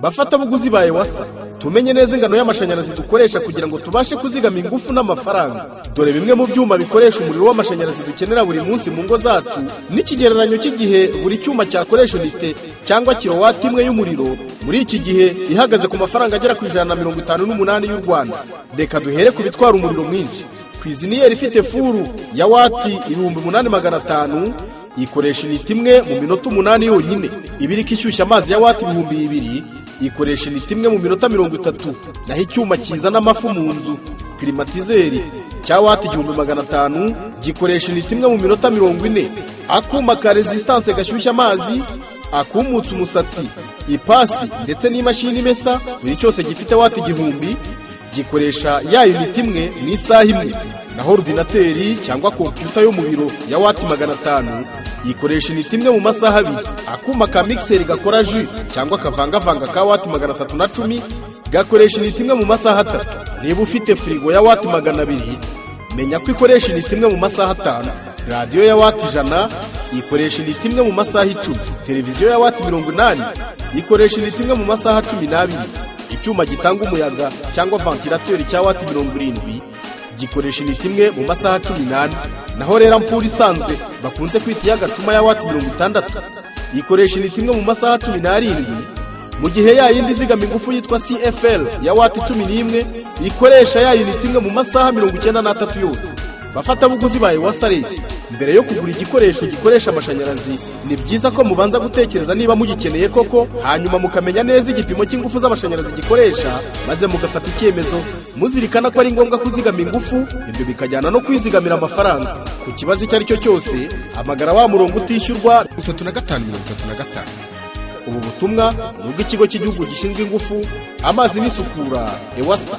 bafatabuguzi ba Ewasa, tumenye neza ingano y'amashanyarazi dukoresha kugira ngo tubashe kuzigama ingufu n'amafaranga. Dore bimwe mu byuma bikoresha umuriro w'amashanyarazi dukenera buri munsi mu ngo zacu, n'ikigereranyo cy'igihe buri cyuma cyakoresha unite cyangwa kilowati imwe y'umuriro muri iki gihe ihagaze ku mafaranga agera ku 158 y'u Rwanda. Reka duhere ku bitwara umuriro mwinshi. Kwiziniyeri ifite furu ya wati 8500 ikoresha inite imwe mu minota 8 yonyine. Ibirika ishyushya amazi ya wati 2000 ikoresha inite imwe mu minota 30. Naho icyuma kizana amafu mu nzu klimatizeri cya wati 1500 gikoresha inite imwe mu minota 40. Akuma ka resistance gashyushya amazi, akumutsa umusatsi, ipasi ndetse n'imashini imesa, buri cyose gifite wati 1000 gikoresha ya unit imwe mu isaha imwe. Naho ordinateri cyangwa computer yo mu biro ya wati 500 ikoresha inite imwe mu masaha 2. Akuma ka mixer gakora jus cyangwa kavangavanga ka wati 310 gakoresha inite imwe mu masaha 3. Niba ufite frigo ya wati 200 menya ko ikoresha inite imwe mu masaha 5. Radio ya wati 100 ikoresha inite imwe mu masaha 10. Televiziyo ya wati 80 ikoresha inite imwe mu masaha 12. Icyuma gitanga umuyaga cyangwa ventilateur cya wati 70 gikoresha inite imwe mu masaha 18. Naho rero ampuri isanzwe bakunze kwita y'agacuma ya wati 60 ikoresha inite imwe mu masaha 17, mu gihe ya yindi zigama ingufu yitwa CFL ya wati 11 ikoresha ya unit imwe mu masaha 93 yose. Bafatabuguzi ba Ewasa rero, mbere yo kugura igikoresho gikoresha amashanyarazi ni byiza ko mubanza gutekereza niba mugikeneye koko, hanyuma mukamenya neza igipimo cy'ingufu z'amashanyarazi gikoresha, maze mugafata icyemezo muzirikana ko ari ngombwa kuzigama ingufu. Ibyo bikajyana no kwizigamira amafaranga. Ku kibazo icyo ari cyo cyose hamagara wa murongo utishyurwa 3535. Ubu butumwa nubwo ikigo cy'igihugu gishinzwe ingufu, amazi n'isukura Ewasa.